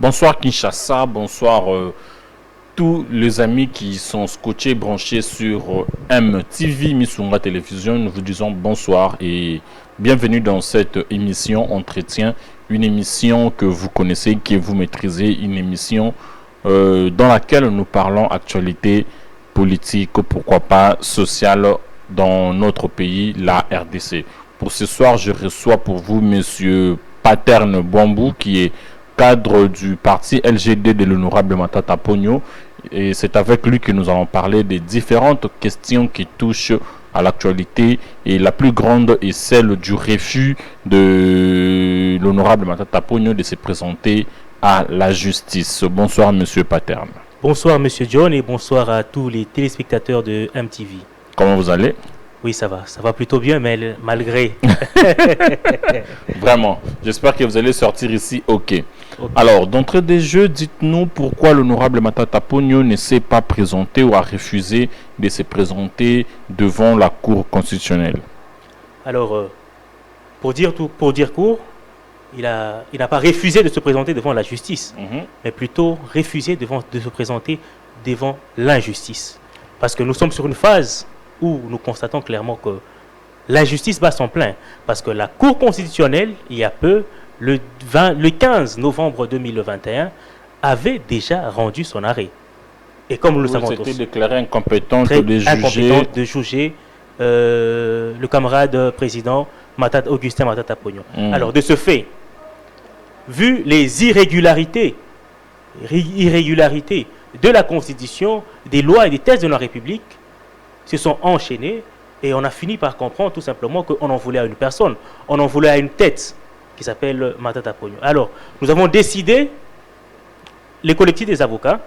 Bonsoir Kinshasa, bonsoir tous les amis qui sont scotchés, branchés sur MTV Missunga Télévision. Nous vous disons bonsoir et bienvenue dans cette émission Entretien, une émission que vous connaissez, que vous maîtrisez, une émission dans laquelle nous parlons actualité politique, pourquoi pas sociale dans notre pays, la RDC. Pour ce soir, je reçois pour vous Monsieur Paterne Bouambou, qui est cadre du parti LGD de l'honorable Matata Ponyo. Et c'est avec lui que nous allons parler des différentes questions qui touchent à l'actualité. Et la plus grande est celle du refus de l'honorable Matata Ponyo de se présenter à la justice. Bonsoir, Monsieur Paterne. Bonsoir, Monsieur John, et bonsoir à tous les téléspectateurs de MTV. Comment vous allez? Oui, ça va plutôt bien, mais malgré. Vraiment, j'espère que vous allez sortir ici ok. Alors, d'entrée des jeux, dites-nous pourquoi l'honorable Matata Ponyo ne s'est pas présenté ou a refusé de se présenter devant la Cour constitutionnelle. Alors, pour dire court, il n'a pas refusé de se présenter devant la justice, mais plutôt refusé de se présenter devant l'injustice. Parce que nous sommes sur une phase où nous constatons clairement que l'injustice bat son plein. Parce que la Cour constitutionnelle, il y a peu, le 15 novembre 2021, avait déjà rendu son arrêt. Et comme nous le savons tous, c'était déclaré incompétent de juger le camarade président Augustin Matata Ponyo. Alors, de ce fait, vu les irrégularités de la Constitution, des lois et des textes de la République, se sont enchaînés et on a fini par comprendre tout simplement qu'on en voulait à une personne, on en voulait à une tête qui s'appelle Matata Ponyo. Alors, nous avons décidé, les collectifs des avocats,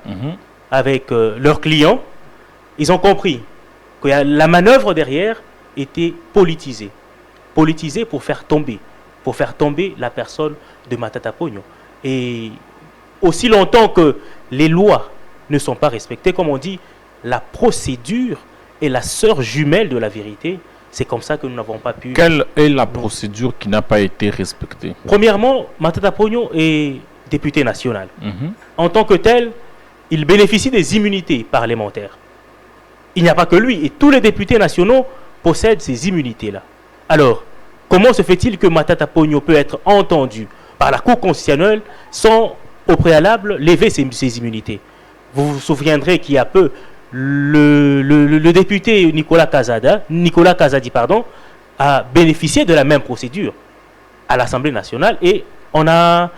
avec leurs clients, ils ont compris que la manœuvre derrière était politisée. Politisée pour faire tomber la personne de Matata Ponyo. Et aussi longtemps que les lois ne sont pas respectées, comme on dit, la procédure est la sœur jumelle de la vérité. C'est comme ça que nous n'avons pas pu... Quelle est la procédure qui n'a pas été respectée? Premièrement, Matata Ponyo est député national. En tant que tel, il bénéficie des immunités parlementaires. Il n'y a pas que lui, et tous les députés nationaux possèdent ces immunités-là. Alors, comment se fait-il que Matata Ponyo peut être entendu par la Cour constitutionnelle sans, au préalable, lever ses immunités? Vous vous souviendrez qu'il y a peu, le député Nicolas Kazadi a bénéficié de la même procédure à l'Assemblée nationale et on a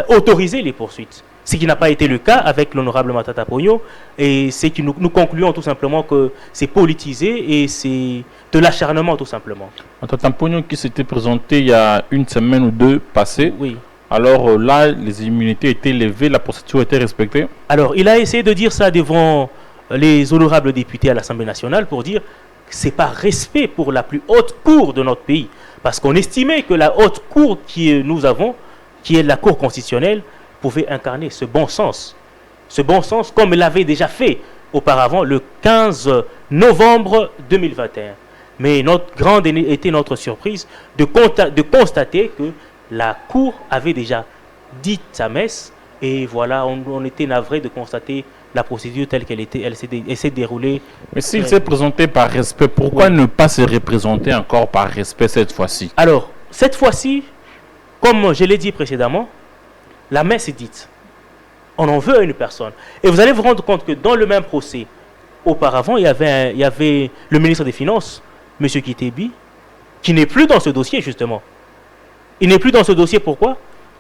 autorisé les poursuites. Ce qui n'a pas été le cas avec l'honorable Matata Ponyo, et c'est que nous concluons tout simplement que c'est politisé et c'est de l'acharnement tout simplement. Matata Ponyo qui s'était présenté il y a une semaine ou deux passées. Oui. Alors là, les immunités étaient levées, la procédure était respectée. Alors, il a essayé de dire ça devant les honorables députés à l'Assemblée nationale pour dire que ce n'est pas respect pour la plus haute cour de notre pays. Parce qu'on estimait que la haute cour que nous avons, qui est la Cour constitutionnelle, pouvait incarner ce bon sens. Ce bon sens comme il l'avait déjà fait auparavant le 15 novembre 2021. Mais notre grande était notre surprise de constater que la Cour avait déjà dit sa messe et voilà, on était navré de constater la procédure telle qu'elle était, elle s'est déroulée. Mais s'il s'est présenté par respect, pourquoi ne pas se représenter encore par respect cette fois-ci? Alors, cette fois-ci, comme je l'ai dit précédemment, la messe est dite. On en veut à une personne. Et vous allez vous rendre compte que dans le même procès, auparavant, il y avait le ministre des Finances, M. Kitebi, qui n'est plus dans ce dossier, justement. Il n'est plus dans ce dossier, pourquoi?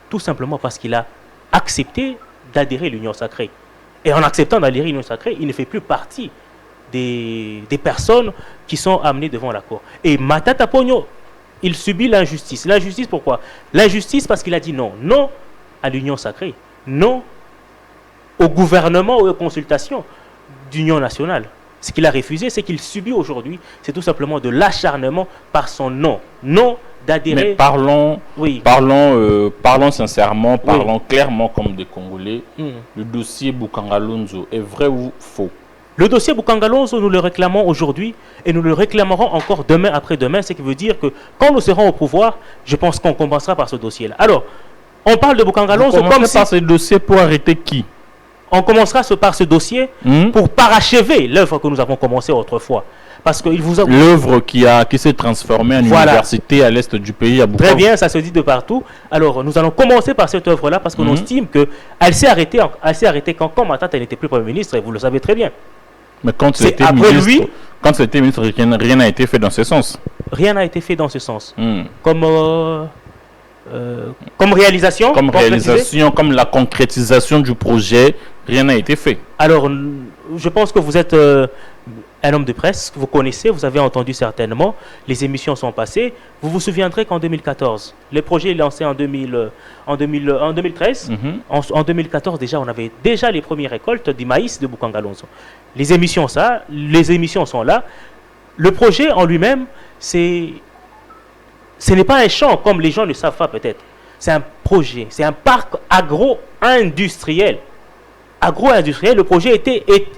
Tout simplement parce qu'il a accepté d'adhérer à l'Union sacrée. Et en acceptant d'adhérer à l'Union sacrée, il ne fait plus partie des personnes qui sont amenées devant la cour. Et Matata Ponyo, il subit l'injustice. L'injustice pourquoi? L'injustice parce qu'il a dit non. Non à l'Union sacrée. Non au gouvernement ou aux consultations d'Union nationale. Ce qu'il a refusé, c'est qu'il subit aujourd'hui, c'est tout simplement de l'acharnement par son non. Non d'adhérer. Mais parlons sincèrement, parlons clairement comme des Congolais. Le dossier Boukangalonzo est vrai ou faux? Le dossier Boukangalonzo, nous le réclamons aujourd'hui et nous le réclamerons encore demain après-demain, ce qui veut dire que quand nous serons au pouvoir, je pense qu'on commencera par ce dossier-là. Alors, On parle de Bukangalonzo comme si... par ce dossier pour arrêter qui? On commencera par ce dossier pour parachever l'œuvre que nous avons commencée autrefois. Parce que l'œuvre qui s'est transformée en université à l'est du pays, à Bukavu. Très bien, ça se dit de partout. Alors, nous allons commencer par cette œuvre-là parce qu'on estime qu'elle s'est arrêtée, quand Matata n'était plus Premier ministre, et vous le savez très bien. Mais quand c'était ministre, rien n'a été fait dans ce sens. Rien n'a été fait dans ce sens. Comme réalisation, comme la concrétisation du projet, rien n'a été fait. Alors, je pense que vous êtes un homme de presse, vous connaissez, vous avez entendu certainement, les émissions sont passées. Vous vous souviendrez qu'en 2014, le projet est lancé en 2013. En 2014, déjà, on avait déjà les premières récoltes du maïs de Bukangalonzo. Les émissions sont là. Le projet en lui-même, ce n'est pas un champ, comme les gens ne savent pas peut-être. C'est un projet, c'est un parc agro-industriel. Le projet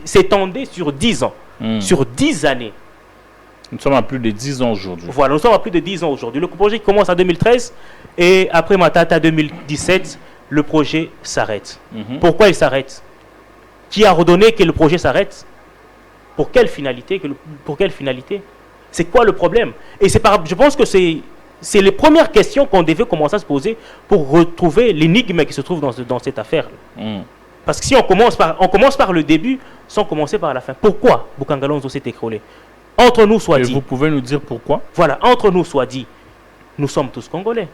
s'étendait sur 10 ans, sur 10 années. Nous sommes à plus de 10 ans aujourd'hui. Voilà, nous sommes à plus de 10 ans aujourd'hui. Le projet commence en 2013 et après Matata 2017, le projet s'arrête. Pourquoi il s'arrête? Qui a ordonné que le projet s'arrête? Pour quelle finalité? C'est quoi le problème? Et je pense que c'est les premières questions qu'on devait commencer à se poser pour retrouver l'énigme qui se trouve dans cette affaire. Parce que si on commence par le début sans commencer par la fin, pourquoi Bukangalonzo s'est écrolé? Entre nous soit dit. Vous pouvez nous dire pourquoi? Voilà, entre nous soit dit, nous sommes tous Congolais.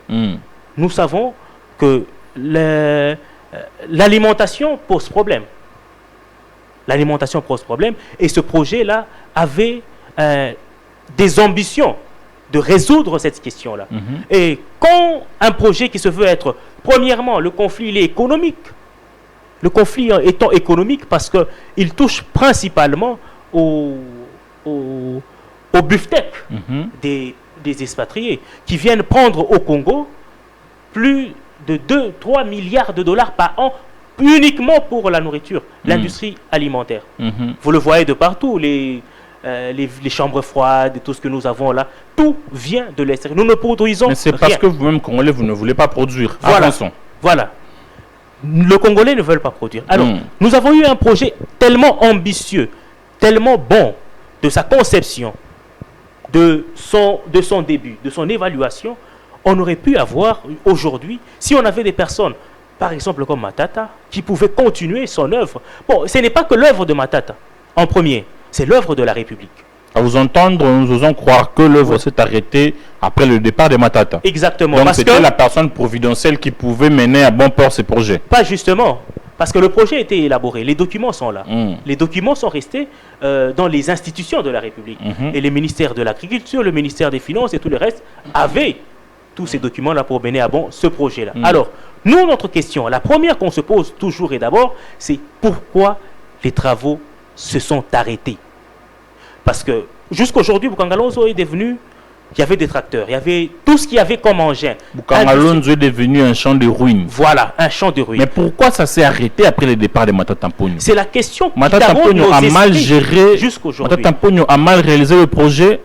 Nous savons que l'alimentation pose problème. L'alimentation pose problème et ce projet-là avait des ambitions de résoudre cette question-là. Et quand un projet qui se veut être, premièrement, le conflit il est économique. Le conflit étant économique parce qu'il touche principalement au beefsteak des expatriés qui viennent prendre au Congo plus de 2-3 milliards de dollars par an uniquement pour la nourriture, l'industrie alimentaire. Vous le voyez de partout, les chambres froides et tout ce que nous avons là, tout vient de l'extérieur. Nous ne produisons rien. Mais c'est parce que vous-même, Congolais, vous ne voulez pas produire. Voilà. Le Congolais ne veut pas produire. Alors, nous avons eu un projet tellement ambitieux, tellement bon de sa conception, de son début, de son évaluation. On aurait pu avoir aujourd'hui, si on avait des personnes, par exemple comme Matata, qui pouvaient continuer son œuvre. Bon, ce n'est pas que l'œuvre de Matata, en premier, c'est l'œuvre de la République. À vous entendre, nous osons croire que l'œuvre s'est arrêtée après le départ de Matata. Exactement. Donc c'était la personne providentielle qui pouvait mener à bon port ces projets. Pas justement. Parce que le projet a été élaboré, les documents sont là. Les documents sont restés dans les institutions de la République. Et les ministères de l'Agriculture, le ministère des Finances et tout le reste avaient tous ces documents-là pour mener à bon ce projet-là. Alors, nous, notre question, la première qu'on se pose toujours et d'abord, c'est pourquoi les travaux se sont arrêtés? Parce que jusqu'aujourd'hui, Bukangalonzo est devenu... Il y avait des tracteurs, il y avait tout ce qu'il y avait comme engin. Bukangalonzo est devenu un champ de ruines. Voilà, un champ de ruines. Mais pourquoi ça s'est arrêté après le départ de Matata Mponyo? C'est la question qui Matata Mponyo a mal géré jusqu'aujourd'hui. Matata Mponyo a mal réalisé le projet.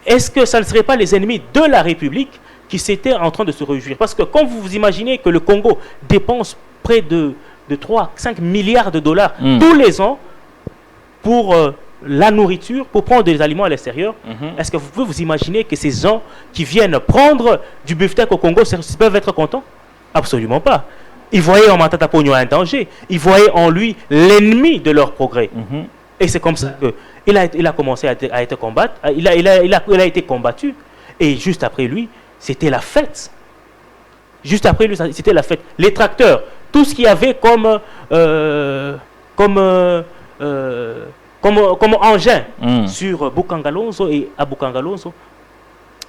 Est-ce que ça ne serait pas les ennemis de la République qui s'étaient en train de se réjouir? Parce que quand vous imaginez que le Congo dépense près de 3-5 milliards de dollars tous les ans pour... la nourriture, pour prendre des aliments à l'extérieur, est-ce que vous pouvez vous imaginer que ces gens qui viennent prendre du beefsteak au Congo peuvent être contents? Absolument pas. Ils voyaient en Matata Mponyo un danger. Ils voyaient en lui l'ennemi de leur progrès. Et c'est comme ça qu'il a commencé à être combattu. Il a été combattu. Et juste après lui, c'était la fête. Juste après lui, c'était la fête. Les tracteurs, tout ce qu'il y avait comme engin sur Bukangalonzo et à Bukangalonzo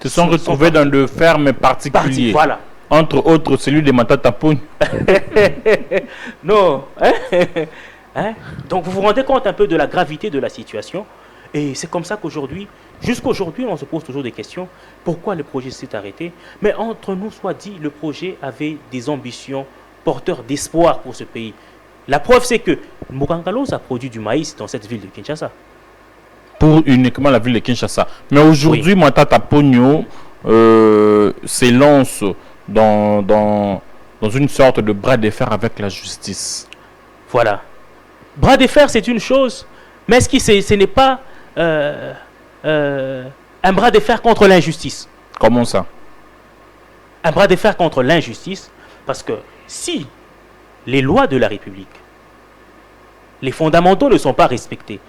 se sont retrouvés dans de fermes particuliers. Voilà. Entre autres celui de Matata Mponyo. Non. Donc vous vous rendez compte un peu de la gravité de la situation. Et c'est comme ça qu'aujourd'hui, jusqu'aujourd'hui, on se pose toujours des questions. Pourquoi le projet s'est arrêté? Mais entre nous, soit dit, le projet avait des ambitions porteurs d'espoir pour ce pays. La preuve, c'est que Bukangalonzo a produit du maïs dans cette ville de Kinshasa. Pour uniquement la ville de Kinshasa. Mais aujourd'hui, Matata Mponyo s'élance dans dans une sorte de bras de fer avec la justice. Voilà. Bras de fer, c'est une chose, mais ce n'est pas un bras de fer contre l'injustice. Comment ça? Un bras de fer contre l'injustice, parce que si les lois de la République, les fondamentaux ne sont pas respectés,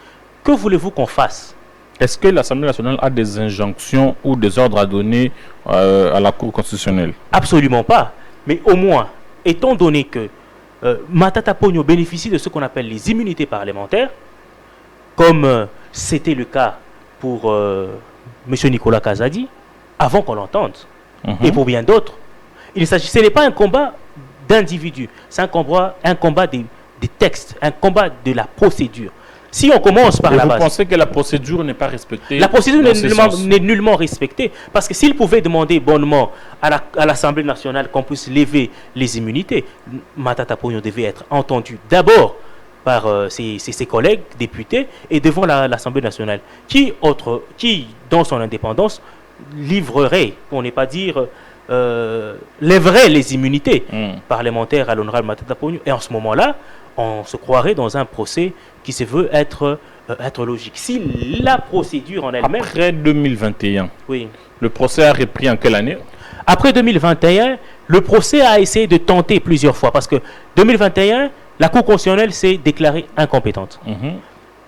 que voulez-vous qu'on fasse? Est-ce que l'Assemblée nationale a des injonctions ou des ordres à donner à la Cour constitutionnelle? Absolument pas. Mais au moins, étant donné que Matata Ponyo bénéficie de ce qu'on appelle les immunités parlementaires, comme c'était le cas pour M. Nicolas Kazadi, avant qu'on l'entende, et pour bien d'autres, ce n'est pas un combat d'individus, c'est un combat des textes, un combat de la procédure. Si on commence par la base... Vous pensez que la procédure n'est pas respectée? La procédure n'est nullement respectée. Parce que s'il pouvait demander bonnement à l'Assemblée nationale qu'on puisse lever les immunités, Matata Ponyo devait être entendu d'abord par ses collègues députés et devant l'Assemblée nationale, qui, dans son indépendance, livrerait, pour ne pas dire... lèverait les immunités parlementaires à l'honorable Matata Ponyo. Et en ce moment-là, on se croirait dans un procès qui se veut être logique. Si la procédure en elle-même... Après 2021, oui. Le procès a repris en quelle année? Après 2021, le procès a essayé de tenter plusieurs fois. Parce que 2021, la Cour constitutionnelle s'est déclarée incompétente.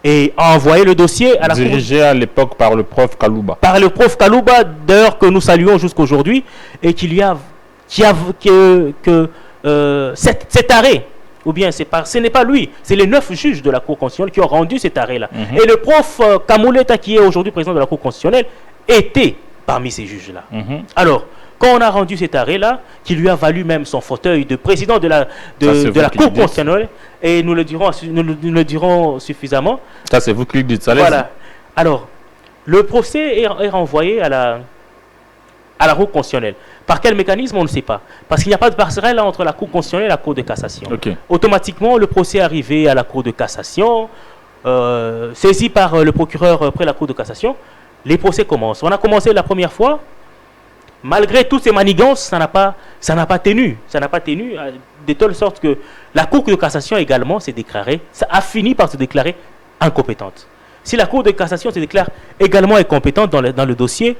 Et a envoyé le dossier à la dirigé à l'époque par le prof Kalouba. Par le prof Kalouba, d'ailleurs, que nous saluons jusqu'aujourd'hui, et cet arrêt, ou bien ce n'est pas lui, c'est les 9 juges de la Cour constitutionnelle qui ont rendu cet arrêt-là. Et le prof Kamouleta, qui est aujourd'hui président de la Cour constitutionnelle, était parmi ces juges-là. Alors, quand on a rendu cet arrêt-là, qui lui a valu même son fauteuil de président de la Cour constitutionnelle, et nous le dirons suffisamment. Ça, c'est vous qui le dites, ça. Voilà. Alors, le procès est renvoyé à la Cour constitutionnelle. Par quel mécanisme, on ne sait pas. Parce qu'il n'y a pas de passerelle entre la Cour constitutionnelle et la Cour de cassation. Automatiquement, le procès est arrivé à la Cour de cassation, saisi par le procureur près la Cour de cassation. Les procès commencent. On a commencé la première fois. Malgré toutes ces manigances, ça n'a pas tenu. Ça n'a pas tenu de telle sorte que la Cour de cassation également s'est déclarée, ça a fini par se déclarer incompétente. Si la Cour de cassation se déclare également incompétente dans le dossier,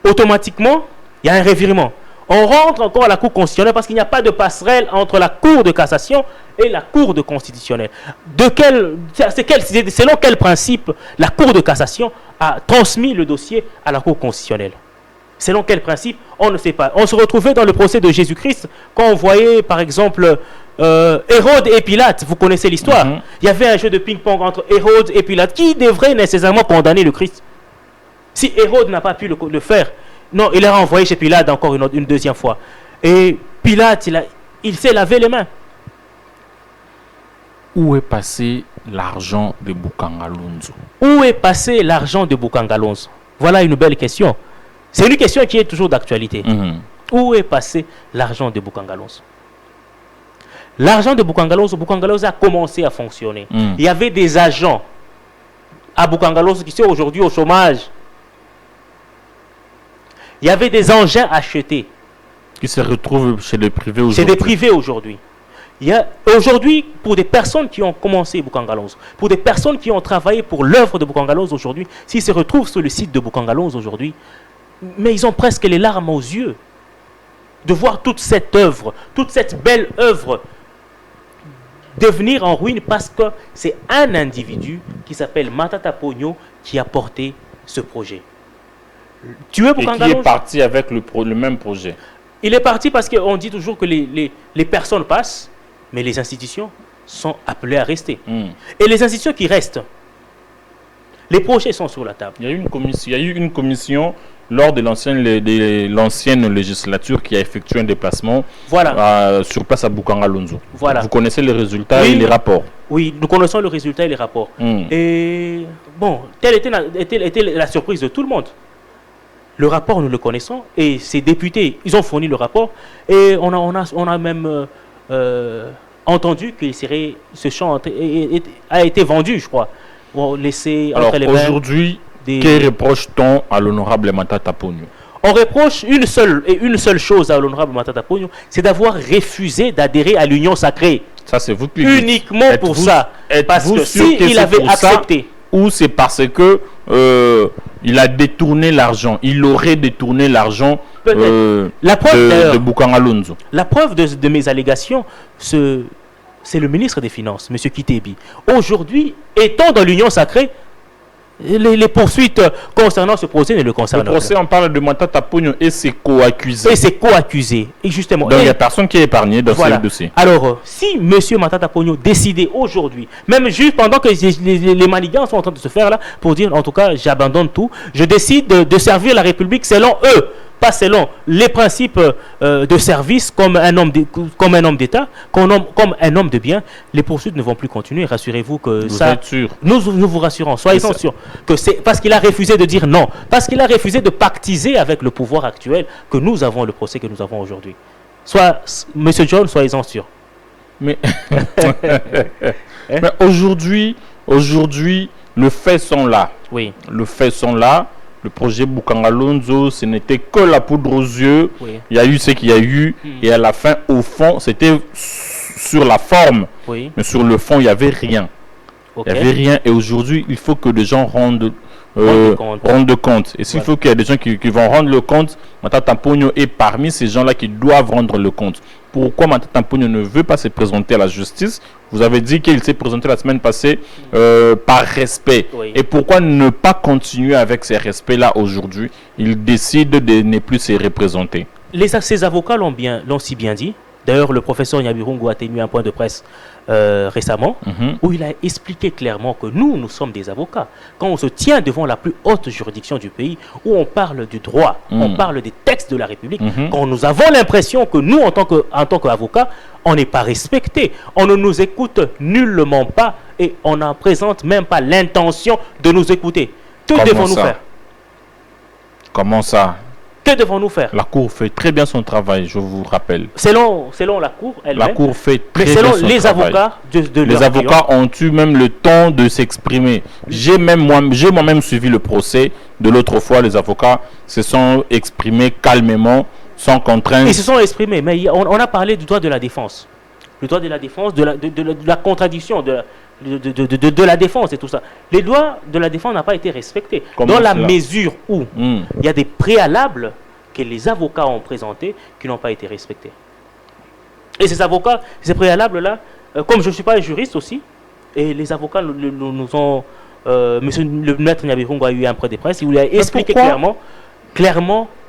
automatiquement, il y a un revirement. On rentre encore à la Cour constitutionnelle parce qu'il n'y a pas de passerelle entre la Cour de cassation et la Cour de constitutionnelle. Selon quel principe la Cour de cassation a transmis le dossier à la Cour constitutionnelle? Selon quel principe? On ne sait pas. On se retrouvait dans le procès de Jésus-Christ quand on voyait par exemple Hérode et Pilate. Vous connaissez l'histoire. Il y avait un jeu de ping-pong entre Hérode et Pilate. Qui devrait nécessairement condamner le Christ? Si Hérode n'a pas pu le faire, non, il a renvoyé chez Pilate encore une deuxième fois. Et Pilate, il s'est lavé les mains. Où est passé l'argent de Boukangalonzo? Où est passé l'argent de Boukangalonzo? Voilà une belle question. C'est une question qui est toujours d'actualité. Où est passé l'argent de Boukangalonzo? L'argent de Boukangalonzo a commencé à fonctionner. Il y avait des agents à Boukangalonzo qui sont aujourd'hui au chômage. Il y avait des engins achetés. Qui se retrouvent chez les privés aujourd'hui. Chez des privés aujourd'hui. Aujourd'hui, pour des personnes qui ont commencé Boukangalonzo, pour des personnes qui ont travaillé pour l'œuvre de Boukangalonzo aujourd'hui, s'ils se retrouvent sur le site de Boukangalonzo aujourd'hui, mais ils ont presque les larmes aux yeux de voir toute cette œuvre, toute cette belle œuvre devenir en ruine parce que c'est un individu qui s'appelle Matata Ponyo qui a porté ce projet. Et qui est parti avec le même projet. Il est parti parce qu'on dit toujours que les personnes passent, mais les institutions sont appelées à rester. Et les institutions qui restent, les projets sont sur la table. Il y a eu une commission lors de l'ancienne législature qui a effectué un déplacement sur place à Boukangalonzo. Voilà. Vous connaissez les résultats et les rapports? Oui, nous connaissons le résultat et les rapports. Et bon, telle était la surprise de tout le monde. Le rapport, nous le connaissons, et ces députés, ils ont fourni le rapport, et on a même entendu que ce champ a été vendu, je crois. Bon, laissé entre les mains. Aujourd'hui, que reproche-t-on à l'honorable Matata Ponyo? On reproche une seule chose à l'honorable Matata Ponyo, c'est d'avoir refusé d'adhérer à l'union sacrée. Ça, c'est vous qui uniquement pour ça. Parce que s'il avait accepté. Ou c'est parce que il a détourné l'argent. Il aurait détourné l'argent de Boukanga Lonzo. La preuve de mes allégations, c'est le ministre des Finances, M. Kitebi. Aujourd'hui, étant dans l'union sacrée, les poursuites concernant ce procès ne le concernent pas. Le procès, on parle de Matata Ponyo et ses co-accusés. Et ses co-accusés. Et justement. Donc il n'y a personne qui est épargné dans ce dossier. Alors, si M. Matata Ponyo décidait aujourd'hui, même juste pendant que les manigances sont en train de se faire là, pour dire en tout cas, j'abandonne tout, je décide de servir la République selon eux, pas selon les principes de service comme un homme d'État, comme un homme de bien, les poursuites ne vont plus continuer. Rassurez-vous que vous êtes sûr. Nous vous rassurons, soyez sûrs que c'est parce qu'il a refusé de dire non, parce qu'il a refusé de pactiser avec le pouvoir actuel que nous avons le procès que nous avons aujourd'hui. Monsieur John, soyez-en sûrs. Mais, mais aujourd'hui, les faits sont là. Oui. Les faits sont là. Le projet Boukanga Lonzo, ce n'était que la poudre aux yeux. Oui. Il y a eu ce qu'il y a eu. Et à la fin, au fond, c'était sur la forme. Oui. Mais sur le fond, il n'y avait rien. Okay. Il n'y avait rien. Et aujourd'hui, il faut que les gens rendent compte. Et s'il faut qu'il y ait des gens qui vont rendre le compte, Matata Ponyo est parmi ces gens-là qui doivent rendre le compte. Pourquoi Matata Ponyo ne veut pas se présenter à la justice? Vous avez dit qu'il s'est présenté la semaine passée par respect. Oui. Et pourquoi ne pas continuer avec ces respects-là aujourd'hui? Il décide de ne plus se représenter. Ses avocats l'ont si bien dit. D'ailleurs, le professeur Nyabirungu a tenu un point de presse récemment où il a expliqué clairement que nous sommes des avocats. Quand on se tient devant la plus haute juridiction du pays, où on parle du droit, on parle des textes de la République, quand nous avons l'impression que nous, en tant qu'avocats, on n'est pas respecté, on ne nous écoute nullement pas et on n'en présente même pas l'intention de nous écouter. Que devons-nous faire? Comment ça? Que devons-nous faire? La Cour fait très bien son travail, je vous rappelle. Selon la Cour elle-même. La Cour fait très bien son travail. Mais selon les avocats les avocats ont eu même le temps de s'exprimer. J'ai moi-même suivi le procès de l'autre fois. Les avocats se sont exprimés calmement, sans contrainte. Ils se sont exprimés, mais on a parlé du droit de la défense. Le droit de la défense, de la contradiction, de la défense et tout ça. Les droits de la défense n'ont pas été respectés. Dans la mesure où il y a des préalables que les avocats ont présentés qui n'ont pas été respectés. Et ces préalables-là, comme je ne suis pas un juriste aussi, et les avocats nous ont... monsieur le maître Nyabirungu a eu un point de presse, il voulait expliquer clairement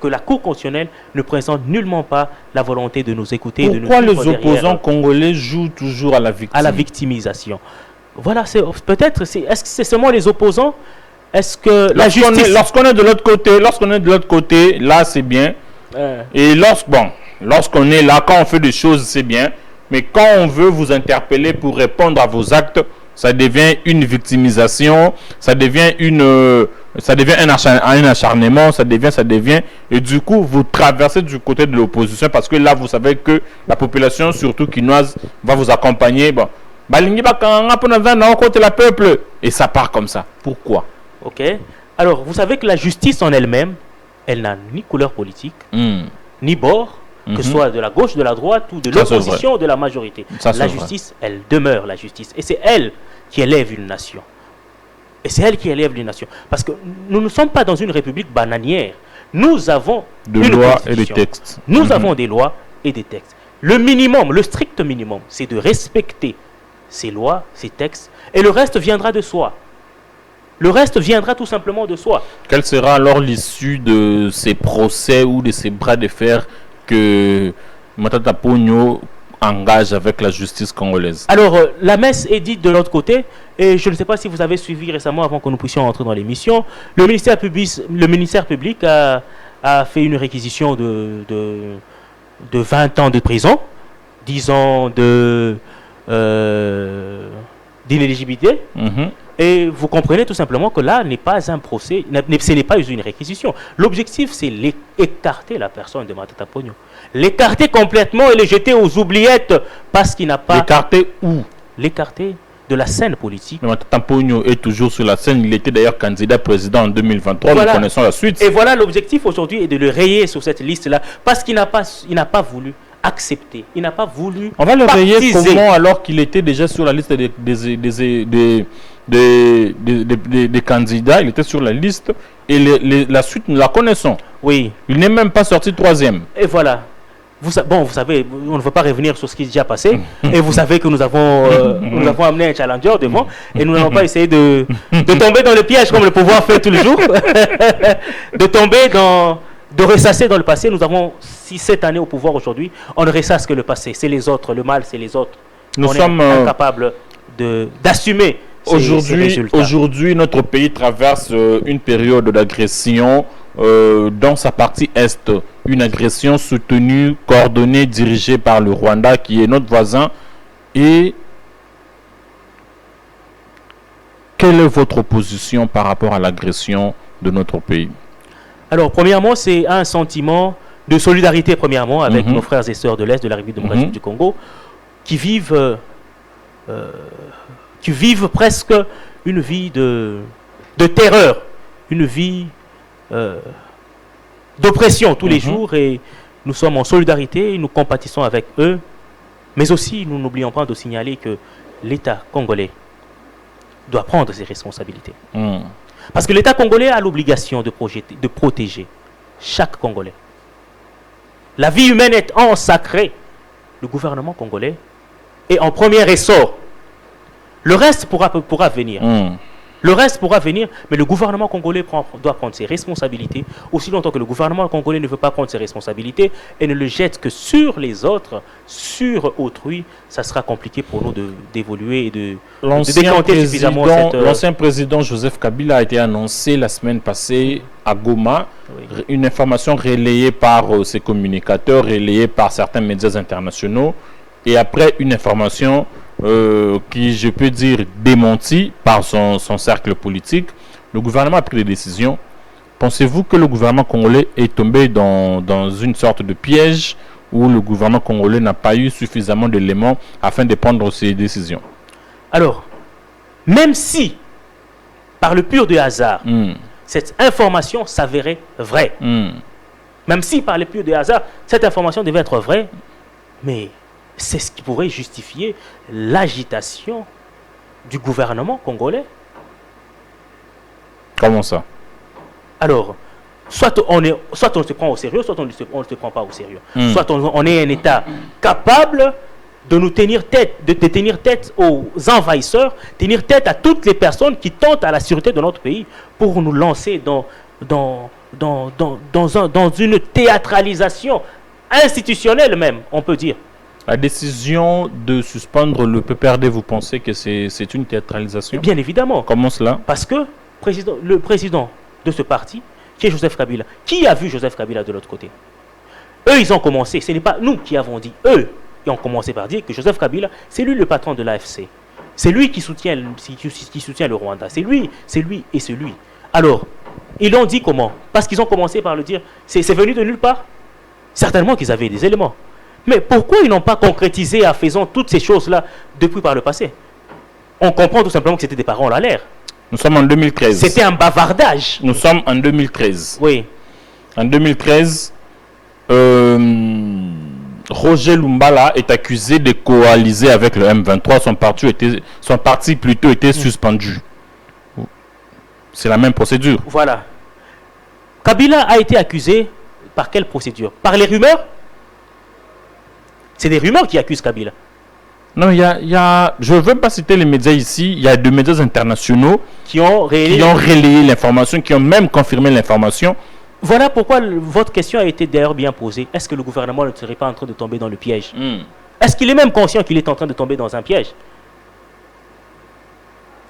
que la Cour constitutionnelle ne présente nullement pas la volonté de nous écouter. Pourquoi les opposants congolais jouent toujours à la victimisation? Voilà, peut-être, est-ce que c'est seulement les opposants? Est-ce que la justice... Lorsqu'on est de l'autre côté, là c'est bien. Et lorsqu'on est là, quand on fait des choses, c'est bien. Mais quand on veut vous interpeller pour répondre à vos actes, ça devient une victimisation, ça devient un acharnement, ça devient, et du coup, vous traversez du côté de l'opposition parce que là, vous savez que la population, surtout quinoise, va vous accompagner. Bon, la peuple, et ça part comme ça. Pourquoi? Ok. Alors, vous savez que la justice en elle-même, elle n'a ni couleur politique, ni bord, que ce soit de la gauche, de la droite ou de l'opposition ou de la majorité. La justice, elle demeure la justice. Et c'est elle qui élève une nation. Et c'est elle qui élève les nations. Parce que nous ne sommes pas dans une république bananière. Nous avons des lois et des textes. Nous avons des lois et des textes. Le minimum, le strict minimum, c'est de respecter ces lois, ces textes. Et le reste viendra de soi. Le reste viendra tout simplement de soi. Quelle sera alors l'issue de ces procès ou de ces bras de fer que Matata Ponyo engage avec la justice congolaise? Alors, la messe est dite de l'autre côté, et je ne sais pas si vous avez suivi récemment, avant que nous puissions entrer dans l'émission, le ministère public a fait une réquisition de 20 ans de prison, 10 ans d'inéligibilité. Et vous comprenez tout simplement que là n'est pas un procès, ce n'est pas une réquisition. L'objectif, c'est écarter la personne de Matata Ponyo. L'écarter complètement et le jeter aux oubliettes parce qu'il n'a pas... L'écarter où? L'écarter de la scène politique. Mais Tampogno est toujours sur la scène. Il était d'ailleurs candidat président en 2023. Voilà. Nous connaissons la suite. Et voilà, l'objectif aujourd'hui est de le rayer sur cette liste-là parce qu'il n'a pas voulu accepter. Il n'a pas voulu. On va le rayer partiser. comment alors qu'il était déjà sur la liste des candidats. Il était sur la liste et la suite, nous la connaissons. Oui. Il n'est même pas sorti troisième. Et voilà. Vous savez, on ne veut pas revenir sur ce qui est déjà passé. Et vous savez que nous avons amené un challenger devant. Et nous n'allons pas essayer de tomber dans le piège comme le pouvoir fait tous les jours. De ressasser dans le passé. Nous avons 6-7 années au pouvoir aujourd'hui. On ne ressasse que le passé. C'est les autres. Le mal, c'est les autres. Nous on sommes est incapables d'assumer ces résultats. Aujourd'hui, notre pays traverse une période d'agression dans sa partie est. Une agression soutenue, coordonnée, dirigée par le Rwanda, qui est notre voisin. Et quelle est votre position par rapport à l'agression de notre pays? Alors, premièrement, c'est un sentiment de solidarité, premièrement, avec nos frères et sœurs de l'Est, de la République démocratique du Congo, qui vivent presque une vie de terreur, une vie d'oppression tous les jours, et nous sommes en solidarité, nous compatissons avec eux, mais aussi nous n'oublions pas de signaler que l'État congolais doit prendre ses responsabilités. Parce que l'État congolais a l'obligation de protéger chaque Congolais. La vie humaine étant sacrée, le gouvernement congolais est en premier ressort. Le reste pourra venir. Le reste pourra venir, mais le gouvernement congolais doit prendre ses responsabilités. Aussi longtemps que le gouvernement congolais ne veut pas prendre ses responsabilités et ne le jette que sur les autres, sur autrui, ça sera compliqué pour nous d'évoluer et de décanter suffisamment cette... L'ancien président Joseph Kabila a été annoncé la semaine passée à Goma. Oui. Une information relayée par ses communicateurs, relayée par certains médias internationaux. Et après, une information... qui, je peux dire, démenti par son cercle politique. Le gouvernement a pris des décisions. Pensez-vous que le gouvernement congolais est tombé dans une sorte de piège où le gouvernement congolais n'a pas eu suffisamment d'éléments afin de prendre ses décisions? Alors, même si, par le pur de hasard, cette information s'avérait vraie, même si, par le pur de hasard, cette information devait être vraie, mais... c'est ce qui pourrait justifier l'agitation du gouvernement congolais. Comment ça? Alors, soit on se prend au sérieux, soit on ne se prend pas au sérieux. Soit on est un État capable de nous tenir tête, de tenir tête aux envahisseurs, tenir tête à toutes les personnes qui tentent à la sûreté de notre pays pour nous lancer dans une théâtralisation institutionnelle même, on peut dire. La décision de suspendre le PPRD, vous pensez que c'est une théâtralisation? Bien évidemment. Comment cela? Parce que le président de ce parti, qui est Joseph Kabila, qui a vu Joseph Kabila de l'autre côté? Eux, ils ont commencé, ce n'est pas nous qui avons dit, eux, ils ont commencé par dire que Joseph Kabila, c'est lui le patron de l'AFC. C'est lui qui soutient le Rwanda. C'est lui et c'est lui. Alors, ils l'ont dit comment? Parce qu'ils ont commencé par le dire, c'est venu de nulle part? Certainement qu'ils avaient des éléments. Mais pourquoi ils n'ont pas concrétisé en faisant toutes ces choses-là depuis par le passé? On comprend tout simplement que c'était des paroles à l'air. Nous sommes en 2013. C'était un bavardage. Nous sommes en 2013. Oui. En 2013, Roger Lumbala est accusé de coaliser avec le M23. Son parti plutôt était suspendu. C'est la même procédure. Voilà. Kabila a été accusé par quelle procédure? Par les rumeurs? C'est des rumeurs qui accusent Kabila. Non, je ne veux pas citer les médias ici. Il y a deux médias internationaux qui ont relayé l'information, qui ont même confirmé l'information. Voilà pourquoi votre question a été d'ailleurs bien posée. Est-ce que le gouvernement ne serait pas en train de tomber dans le piège? Est-ce qu'il est même conscient qu'il est en train de tomber dans un piège?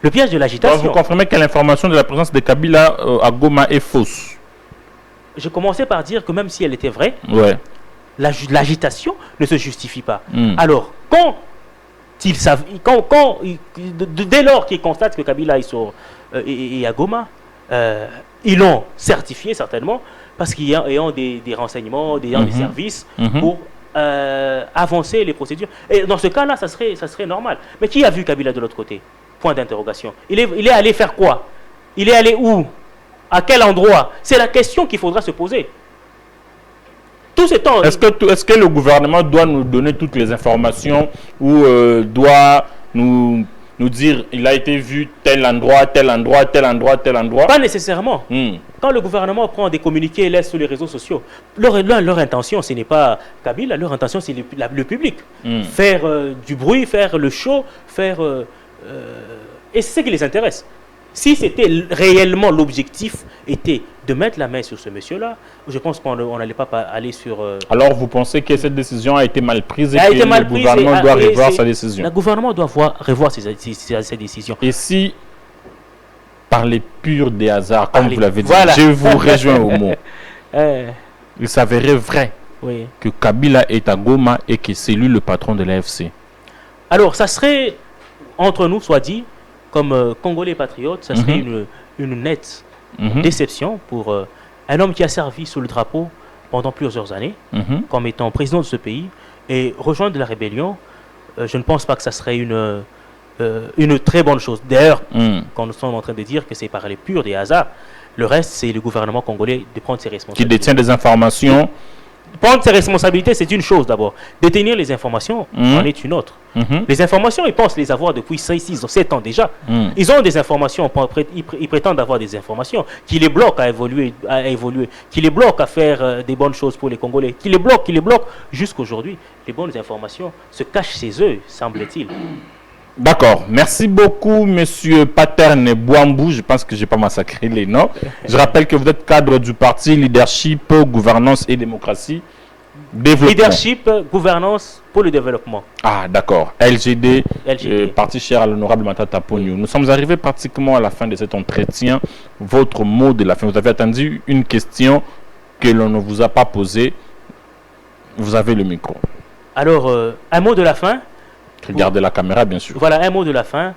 Le piège de l'agitation. Vous confirmez que l'information de la présence de Kabila à Goma est fausse? Je commençais par dire que même si elle était vraie, ouais, l'agitation ne se justifie pas. Alors, dès lors qu'ils constatent que Kabila est à Goma, ils l'ont certifié certainement, parce qu'ils ont des renseignements, des services pour avancer les procédures. Et dans ce cas-là, ça serait normal. Mais qui a vu Kabila de l'autre côté? Point d'interrogation. Il est allé faire quoi? Il est allé où? À quel endroit? C'est la question qu'il faudra se poser. Tout ce temps... Est-ce que le gouvernement doit nous donner toutes les informations ou doit nous dire il a été vu tel endroit, tel endroit, tel endroit, tel endroit? Pas nécessairement. Quand le gouvernement prend des communiqués et laisse sur les réseaux sociaux, leur intention, ce n'est pas Kabila, leur intention, c'est le public. Faire du bruit, faire le show, faire... et c'est ce qui les intéresse. Si c'était réellement l'objectif était de mettre la main sur ce monsieur-là, je pense qu'on n'allait pas aller sur... Alors vous pensez que cette décision a été mal prise et que le gouvernement doit revoir sa décision? Le gouvernement doit revoir ses décisions. Et si, par les purs des hasards, comme vous l'avez dit, je vous rejoins au mot, il s'avérait vrai que Kabila est à Goma et que c'est lui le patron de l'AFC. Alors ça serait, entre nous soit dit, comme Congolais patriotes, ça serait une nette déception pour un homme qui a servi sous le drapeau pendant plusieurs années, comme étant président de ce pays, et rejoindre la rébellion. Je ne pense pas que ça serait une très bonne chose. D'ailleurs, quand nous sommes en train de dire que c'est par les purs des hasards, le reste, c'est le gouvernement congolais de prendre ses responsabilités. Qui détient des informations. Prendre ses responsabilités, c'est une chose d'abord. Détenir les informations en est une autre. Les informations, ils pensent les avoir depuis 6 ou 7 ans déjà. Ils ont des informations, ils prétendent avoir des informations qui les bloquent à évoluer, qui les bloquent à faire des bonnes choses pour les Congolais, qui les bloquent jusqu'aujourd'hui. Les bonnes informations se cachent chez eux, semble-t-il. D'accord. Merci beaucoup, monsieur Paterne Bouambou. Je pense que je n'ai pas massacré les noms. Je rappelle que vous êtes cadre du parti Leadership, Gouvernance et Démocratie. Développement. Leadership, Gouvernance pour le développement. Ah, d'accord. LGD. Parti cher à l'honorable Matata Pogno. Nous sommes arrivés pratiquement à la fin de cet entretien. Votre mot de la fin. Vous avez attendu une question que l'on ne vous a pas posée. Vous avez le micro. Alors, un mot de la fin. Regardez la caméra, bien sûr. Voilà, un mot de la fin.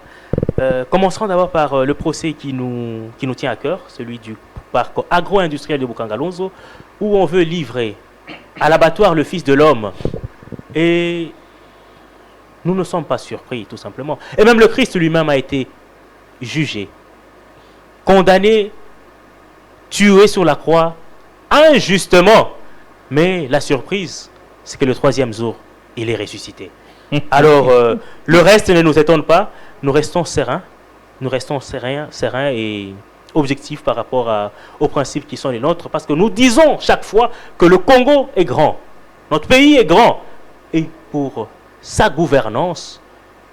Commencerons d'abord par le procès qui nous tient à cœur, celui du parc agro-industriel de Bukangalonzo, où on veut livrer à l'abattoir le fils de l'homme. Et nous ne sommes pas surpris, tout simplement. Et même le Christ lui-même a été jugé, condamné, tué sur la croix, injustement. Mais la surprise, c'est que le 3e jour, il est ressuscité. Alors, le reste ne nous étonne pas. Nous restons sereins. Nous restons sereins et objectifs par rapport aux principes qui sont les nôtres. Parce que nous disons chaque fois que le Congo est grand. Notre pays est grand. Et pour sa gouvernance,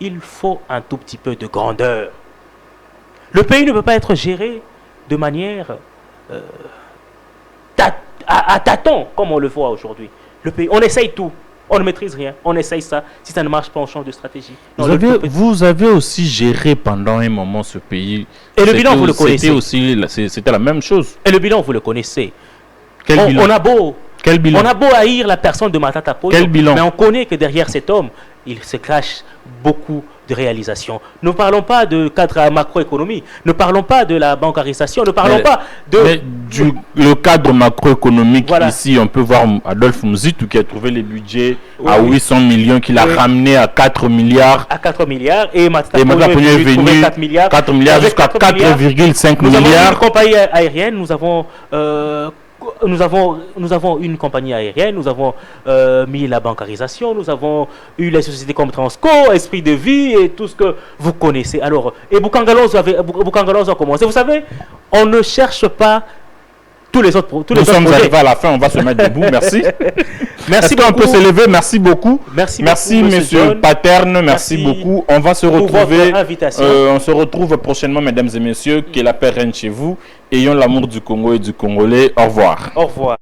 il faut un tout petit peu de grandeur. Le pays ne peut pas être géré de manière à tâtons, comme on le voit aujourd'hui. Le pays, on essaye tout. On ne maîtrise rien, on essaye ça. Si ça ne marche pas, on change de stratégie. Vous avez aussi géré pendant un moment ce pays. Et le bilan, vous le connaissez. C'était la même chose. Et le bilan, vous le connaissez. Quel bilan? On a beau haïr la personne de Matata Pogno, mais on connaît que derrière cet homme, il se cache beaucoup de réalisations. Ne parlons pas de cadre macroéconomie, ne parlons pas de la bancarisation, ne parlons pas de... le cadre macroéconomique, voilà. Ici, on peut voir Adolphe Mouzitou qui a trouvé les budgets à 800 millions, qu'il a ramené à 4 milliards. À 4 milliards, et Matata Pogno est venu 4 milliards jusqu'à 4,5 milliards. Nous avons une compagnie aérienne, nous avons une compagnie aérienne, nous avons mis la bancarisation, nous avons eu les sociétés comme Transco, Esprit de Vie et tout ce que vous connaissez. Alors, et Bukangalonzo a commencé. Vous savez, on ne cherche pas tous les autres projets. Nous sommes arrivés à la fin, on va se mettre debout. Merci. Merci beaucoup. On peut se lever. Merci beaucoup. Merci monsieur Paterne. Merci beaucoup. On va se retrouver. On se retrouve prochainement, mesdames et messieurs. Que la paix règne chez vous. Ayons l'amour du Congo et du Congolais. Au revoir. Au revoir.